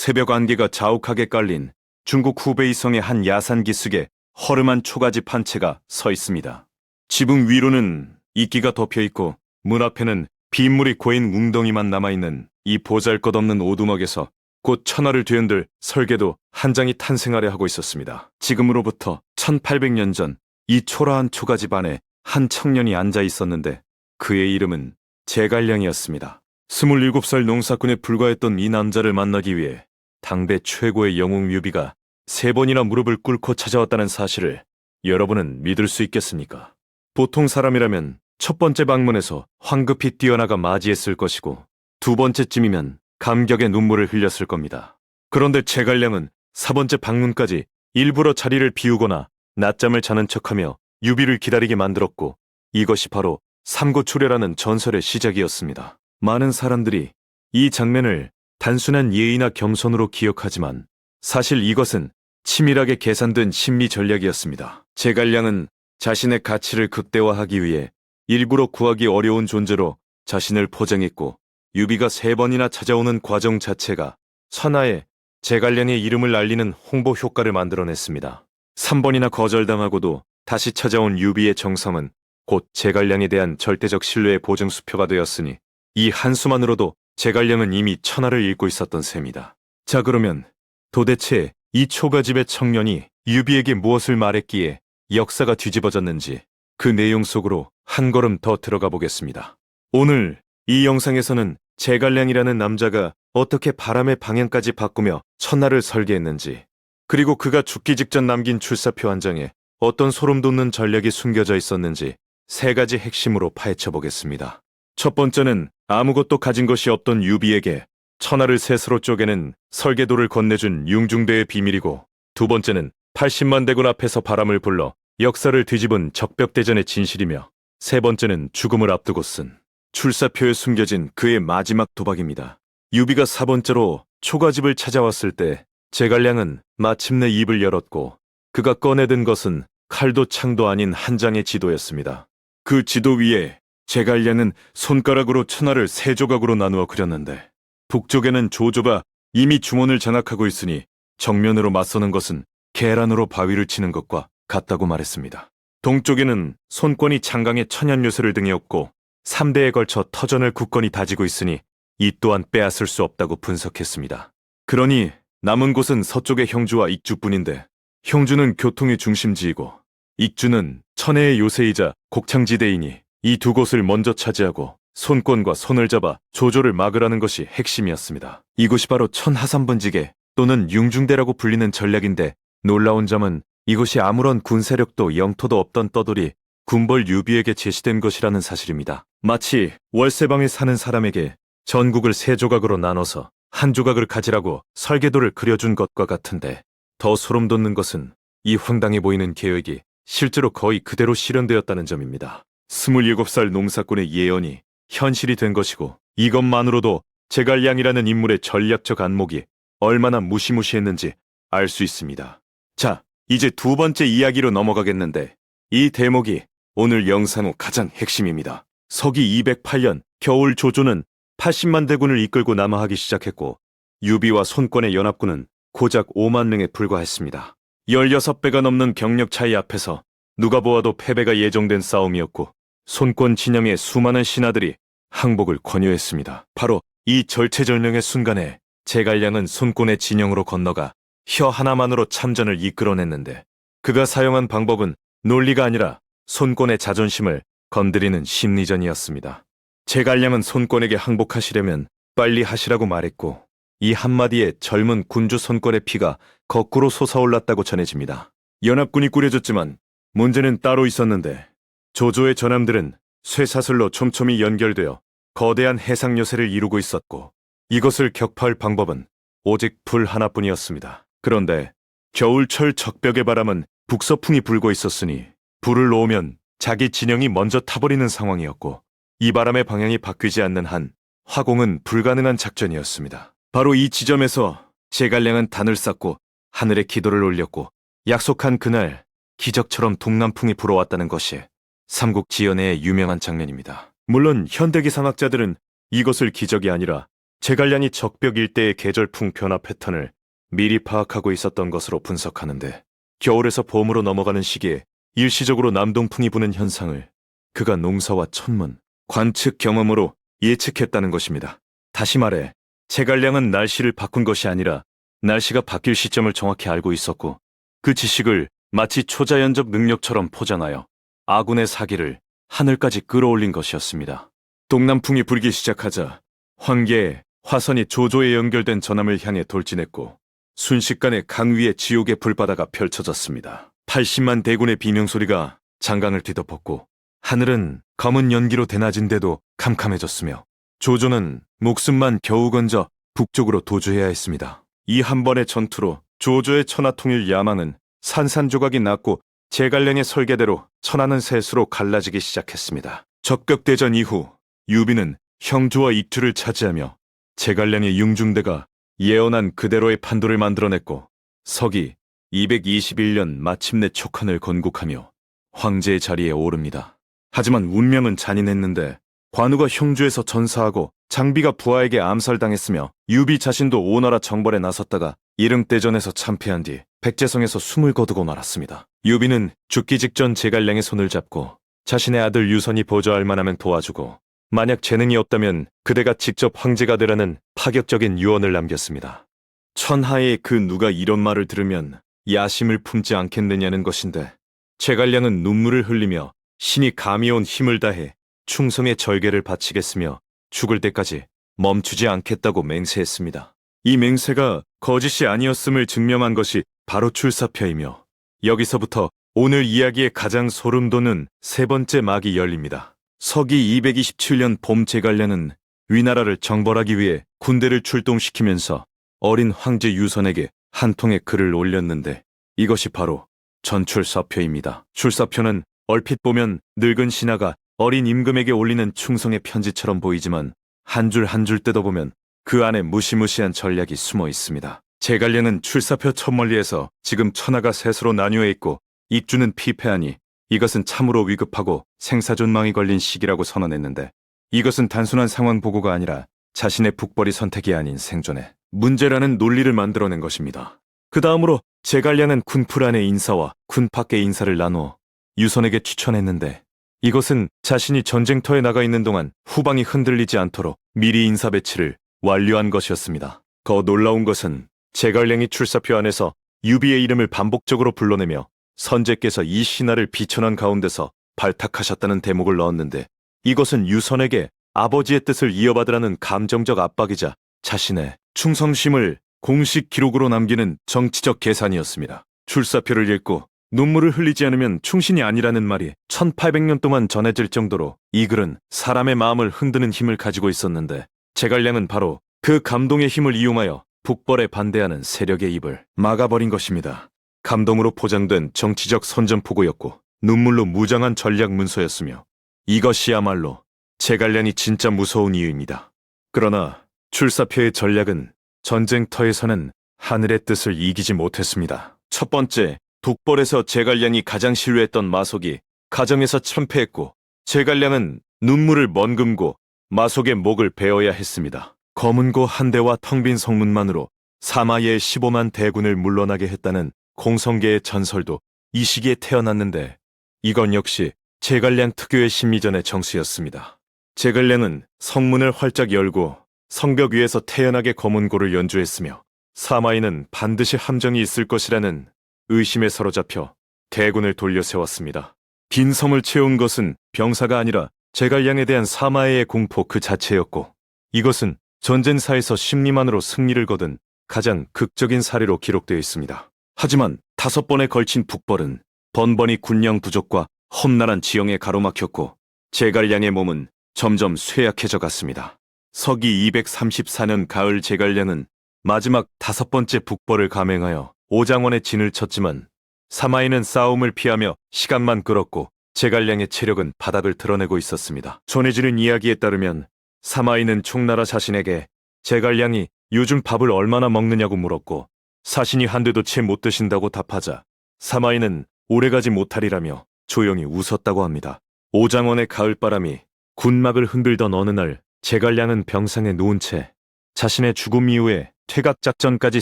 새벽 안개가 자욱하게 깔린 중국 후베이성의 한 야산 기슭에 허름한 초가집 한 채가 서 있습니다. 지붕 위로는 이끼가 덮여 있고 문 앞에는 빗물이 고인 웅덩이만 남아있는 이 보잘것없는 오두막에서 곧 천하를 뒤흔들 설계도 한 장이 탄생하려 하고 있었습니다. 지금으로부터 1800년 전 이 초라한 초가집 안에 한 청년이 앉아 있었는데 그의 이름은 제갈량이었습니다. 27살 농사꾼에 불과했던 이 남자를 만나기 위해 당대 최고의 영웅 뮤비가 3번이나 무릎을 꿇고 찾아왔다는 사실을 여러분은 믿을 수 있겠습니까? 보통 사람이라면 첫 번째 방문에서 황급히 뛰어나가 맞이했을 것이고 두 번째쯤이면 감격의 눈물을 흘렸을 겁니다. 그런데 제갈량은 4번째 방문까지 일부러 자리를 비우거나 낮잠을 자는 척하며 유비를 기다리게 만들었고 이것이 바로 삼고초려라는 전설의 시작이었습니다. 많은 사람들이 이 장면을 단순한 예의나 겸손으로 기억하지만 사실 이것은 치밀하게 계산된 심리 전략이었습니다. 제갈량은 자신의 가치를 극대화하기 위해 일부러 구하기 어려운 존재로 자신을 포장했고 유비가 3번이나 찾아오는 과정 자체가 천하에 제갈량의 이름을 알리는 홍보 효과를 만들어냈습니다. 3번이나 거절당하고도 다시 찾아온 유비의 정성은 곧 제갈량에 대한 절대적 신뢰의 보증수표가 되었으니 이 한수만으로도 제갈량은 이미 천하를 읽고 있었던 셈이다. 자, 그러면 도대체 이 초가집의 청년이 유비에게 무엇을 말했기에 역사가 뒤집어졌는지 그 내용 속으로 한 걸음 더 들어가 보겠습니다. 오늘 이 영상에서는 제갈량이라는 남자가 어떻게 바람의 방향까지 바꾸며 천하를 설계했는지, 그리고 그가 죽기 직전 남긴 출사표 한 장에 어떤 소름 돋는 전략이 숨겨져 있었는지 3가지 핵심으로 파헤쳐 보겠습니다. 첫 번째는 아무것도 가진 것이 없던 유비에게 천하를 셋으로 쪼개는 설계도를 건네준 융중대의 비밀이고, 두 번째는 80만 대군 앞에서 바람을 불러 역사를 뒤집은 적벽대전의 진실이며, 세 번째는 죽음을 앞두고 쓴 출사표에 숨겨진 그의 마지막 도박입니다. 유비가 4번째로 초가집을 찾아왔을 때 제갈량은 마침내 입을 열었고 그가 꺼내든 것은 칼도 창도 아닌 한 장의 지도였습니다. 그 지도 위에 제갈량은 손가락으로 천하를 3조각으로 나누어 그렸는데 북쪽에는 조조가 이미 중원을 장악하고 있으니 정면으로 맞서는 것은 계란으로 바위를 치는 것과 같다고 말했습니다. 동쪽에는 손권이 창강에 천연요새를 등에 업고 3대에 걸쳐 터전을 굳건히 다지고 있으니 이 또한 빼앗을 수 없다고 분석했습니다. 그러니 남은 곳은 서쪽의 형주와 익주뿐인데 형주는 교통의 중심지이고 익주는 천혜의 요새이자 곡창지대이니 이 두 곳을 먼저 차지하고 손권과 손을 잡아 조조를 막으라는 것이 핵심이었습니다. 이곳이 바로 천하삼번지계 또는 융중대라고 불리는 전략인데 놀라운 점은 이곳이 아무런 군세력도 영토도 없던 떠돌이 군벌 유비에게 제시된 것이라는 사실입니다. 마치 월세방에 사는 사람에게 전국을 3조각으로 나눠서 한 조각을 가지라고 설계도를 그려준 것과 같은데, 더 소름 돋는 것은 이 황당해 보이는 계획이 실제로 거의 그대로 실현되었다는 점입니다. 27살 농사꾼의 예언이 현실이 된 것이고, 이것만으로도 제갈량이라는 인물의 전략적 안목이 얼마나 무시무시했는지 알 수 있습니다. 자, 이제 두 번째 이야기로 넘어가겠는데 이 대목이 오늘 영상 후 가장 핵심입니다. 서기 208년 겨울 조조는 80만 대군을 이끌고 남하하기 시작했고 유비와 손권의 연합군은 고작 5만 명에 불과했습니다. 16배가 넘는 병력 차이 앞에서 누가 보아도 패배가 예정된 싸움이었고 손권 진영의 수많은 신하들이 항복을 권유했습니다. 바로 이 절체절명의 순간에 제갈량은 손권의 진영으로 건너가 혀 하나만으로 참전을 이끌어냈는데 그가 사용한 방법은 논리가 아니라 손권의 자존심을 건드리는 심리전이었습니다. 제갈량은 손권에게 항복하시려면 빨리 하시라고 말했고 이 한마디에 젊은 군주 손권의 피가 거꾸로 솟아올랐다고 전해집니다. 연합군이 꾸려졌지만 문제는 따로 있었는데 조조의 전함들은 쇠사슬로 촘촘히 연결되어 거대한 해상 요새를 이루고 있었고 이것을 격파할 방법은 오직 불 하나뿐이었습니다. 그런데 겨울철 적벽의 바람은 북서풍이 불고 있었으니 불을 놓으면 자기 진영이 먼저 타버리는 상황이었고 이 바람의 방향이 바뀌지 않는 한 화공은 불가능한 작전이었습니다. 바로 이 지점에서 제갈량은 단을 쌓고 하늘에 기도를 올렸고 약속한 그날 기적처럼 동남풍이 불어왔다는 것이 삼국지연의 유명한 장면입니다. 물론 현대기 상학자들은 이것을 기적이 아니라 제갈량이 적벽 일대의 계절풍 변화 패턴을 미리 파악하고 있었던 것으로 분석하는데, 겨울에서 봄으로 넘어가는 시기에 일시적으로 남동풍이 부는 현상을 그가 농사와 천문, 관측 경험으로 예측했다는 것입니다. 다시 말해 제갈량은 날씨를 바꾼 것이 아니라 날씨가 바뀔 시점을 정확히 알고 있었고, 그 지식을 마치 초자연적 능력처럼 포장하여 아군의 사기를 하늘까지 끌어올린 것이었습니다. 동남풍이 불기 시작하자 황계에 화선이 조조에 연결된 전함을 향해 돌진했고, 순식간에 강 위에 지옥의 불바다가 펼쳐졌습니다. 80만 대군의 비명소리가 장강을 뒤덮었고, 하늘은 검은 연기로 대낮인데도 캄캄해졌으며, 조조는 목숨만 겨우 건져 북쪽으로 도주해야 했습니다. 이 한 번의 전투로 조조의 천하통일 야망은 산산조각이 났고, 제갈량의 설계대로 천하는 셋으로 갈라지기 시작했습니다. 적벽대전 이후 유비는 형주와 익주를 차지하며 제갈량의 융중대가 예언한 그대로의 판도를 만들어냈고, 서기 221년 마침내 촉한을 건국하며 황제의 자리에 오릅니다. 하지만 운명은 잔인했는데, 관우가 형주에서 전사하고 장비가 부하에게 암살당했으며, 유비 자신도 오나라 정벌에 나섰다가 이릉대전에서 참패한 뒤 백제성에서 숨을 거두고 말았습니다. 유비는 죽기 직전 제갈량의 손을 잡고 자신의 아들 유선이 보좌할 만하면 도와주고, 만약 재능이 없다면 그대가 직접 황제가 되라는 파격적인 유언을 남겼습니다. 천하의 그 누가 이런 말을 들으면 야심을 품지 않겠느냐는 것인데, 제갈량은 눈물을 흘리며 신이 감히 온 힘을 다해 충성의 절개를 바치겠으며 죽을 때까지 멈추지 않겠다고 맹세했습니다. 이 맹세가 거짓이 아니었음을 증명한 것이 바로 출사표이며, 여기서부터 오늘 이야기의 가장 소름 돋는 세 번째 막이 열립니다. 서기 227년 봄, 제갈량은 위나라를 정벌하기 위해 군대를 출동시키면서 어린 황제 유선에게 한 통의 글을 올렸는데, 이것이 바로 전출사표입니다. 출사표는 얼핏 보면 늙은 신하가 어린 임금에게 올리는 충성의 편지처럼 보이지만, 한 줄 한 줄 뜯어보면 그 안에 무시무시한 전략이 숨어 있습니다. 제갈량은 출사표 첫멀리에서 지금 천하가 셋으로 나뉘어 있고 익주는 피폐하니 이것은 참으로 위급하고 생사존망이 걸린 시기라고 선언했는데, 이것은 단순한 상황 보고가 아니라 자신의 북벌이 선택이 아닌 생존의 문제라는 논리를 만들어낸 것입니다. 그 다음으로 제갈량은 군풀 안의 인사와 군 밖의 인사를 나누어 유선에게 추천했는데, 이것은 자신이 전쟁터에 나가 있는 동안 후방이 흔들리지 않도록 미리 인사 배치를 완료한 것이었습니다. 더 놀라운 것은 제갈량이 출사표 안에서 유비의 이름을 반복적으로 불러내며 선제께서 이 신하를 비천한 가운데서 발탁하셨다는 대목을 넣었는데, 이것은 유선에게 아버지의 뜻을 이어받으라는 감정적 압박이자 자신의 충성심을 공식 기록으로 남기는 정치적 계산이었습니다. 출사표를 읽고 눈물을 흘리지 않으면 충신이 아니라는 말이 1800년 동안 전해질 정도로 이 글은 사람의 마음을 흔드는 힘을 가지고 있었는데, 제갈량은 바로 그 감동의 힘을 이용하여 북벌에 반대하는 세력의 입을 막아버린 것입니다. 감동으로 포장된 정치적 선전포고였고 눈물로 무장한 전략 문서였으며, 이것이야말로 제갈량이 진짜 무서운 이유입니다. 그러나 출사표의 전략은 전쟁터에서는 하늘의 뜻을 이기지 못했습니다. 첫 번째, 북벌에서 제갈량이 가장 신뢰했던 마속이 가정에서 참패했고, 제갈량은 눈물을 머금고 마속의 목을 베어야 했습니다. 검은고 한 대와 텅 빈 성문만으로 사마의 15만 대군을 물러나게 했다는 공성계의 전설도 이 시기에 태어났는데, 이건 역시 제갈량 특유의 심리전의 정수였습니다. 제갈량은 성문을 활짝 열고 성벽 위에서 태연하게 검은고를 연주했으며, 사마이는 반드시 함정이 있을 것이라는 의심에 사로잡혀 대군을 돌려 세웠습니다. 빈 섬을 채운 것은 병사가 아니라 제갈량에 대한 사마이의 공포 그 자체였고, 이것은 전쟁사에서 심리만으로 승리를 거둔 가장 극적인 사례로 기록되어 있습니다. 하지만 5번에 걸친 북벌은 번번이 군량 부족과 험난한 지형에 가로막혔고, 제갈량의 몸은 점점 쇠약해져 갔습니다. 서기 234년 가을, 제갈량은 마지막 5번째 북벌을 감행하여 오장원에 진을 쳤지만, 사마이는 싸움을 피하며 시간만 끌었고 제갈량의 체력은 바닥을 드러내고 있었습니다. 전해지는 이야기에 따르면 사마이는 총나라 자신에게 제갈량이 요즘 밥을 얼마나 먹느냐고 물었고, 사신이 한 대도 채 못 드신다고 답하자 사마이는 오래가지 못하리라며 조용히 웃었다고 합니다. 오장원의 가을바람이 군막을 흔들던 어느 날, 제갈량은 병상에 누운 채 자신의 죽음 이후에 퇴각 작전까지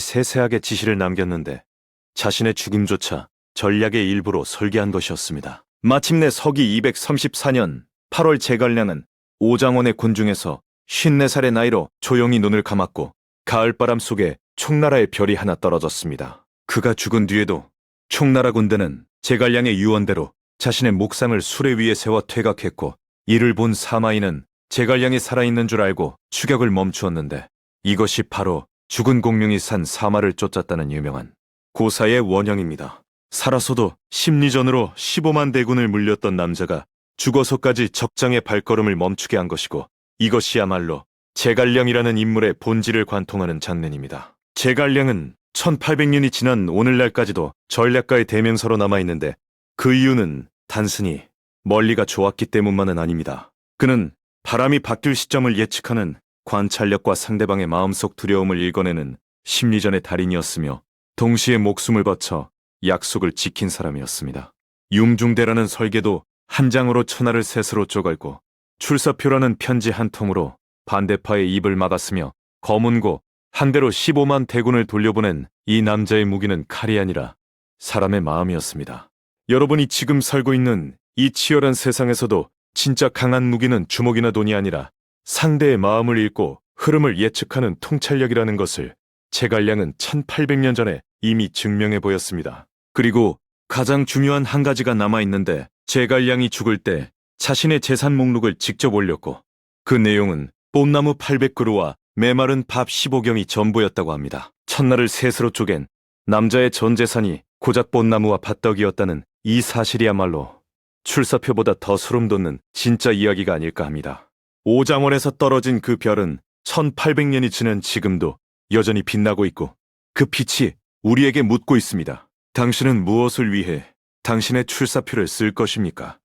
세세하게 지시를 남겼는데 자신의 죽음조차 전략의 일부로 설계한 것이었습니다. 마침내 서기 234년 8월 제갈량은 오장원의 군중에서 54살의 나이로 조용히 눈을 감았고 가을바람 속에 총나라의 별이 하나 떨어졌습니다. 그가 죽은 뒤에도 총나라 군대는 제갈량의 유언대로 자신의 목상을 수레 위에 세워 퇴각했고 이를 본 사마이는 제갈량이 살아있는 줄 알고 추격을 멈추었는데 이것이 바로 죽은 공룡이 산 사마를 쫓았다는 유명한 고사의 원형입니다. 살아서도 심리전으로 15만 대군을 물렸던 남자가 죽어서까지 적장의 발걸음을 멈추게 한 것이고 이것이야말로 제갈량이라는 인물의 본질을 관통하는 장면입니다. 제갈량은 1800년이 지난 오늘날까지도 전략가의 대명사로 남아있는데 그 이유는 단순히 멀리가 좋았기 때문만은 아닙니다. 그는 바람이 바뀔 시점을 예측하는 관찰력과 상대방의 마음속 두려움을 읽어내는 심리전의 달인이었으며 동시에 목숨을 바쳐 약속을 지킨 사람이었습니다. 융중대라는 설계도 한 장으로 천하를 셋으로 쪼갈고 출사표라는 편지 한 통으로 반대파의 입을 막았으며 검은고 한 대로 15만 대군을 돌려보낸 이 남자의 무기는 칼이 아니라 사람의 마음이었습니다. 여러분이 지금 살고 있는 이 치열한 세상에서도 진짜 강한 무기는 주먹이나 돈이 아니라 상대의 마음을 읽고 흐름을 예측하는 통찰력이라는 것을 제갈량은 1800년 전에 이미 증명해 보였습니다. 그리고 가장 중요한 한 가지가 남아있는데 제갈량이 죽을 때 자신의 재산 목록을 직접 올렸고 그 내용은 뽐나무 800그루와 메마른 밥 15경이 전부였다고 합니다. 첫날을 셋으로 쪼갠 남자의 전 재산이 고작 뽐나무와 밭떡이었다는 이 사실이야말로 출사표보다 더 소름 돋는 진짜 이야기가 아닐까 합니다. 오장원에서 떨어진 그 별은 1800년이 지난 지금도 여전히 빛나고 있고 그 빛이 우리에게 묻고 있습니다. 당신은 무엇을 위해 당신의 출사표를 쓸 것입니까?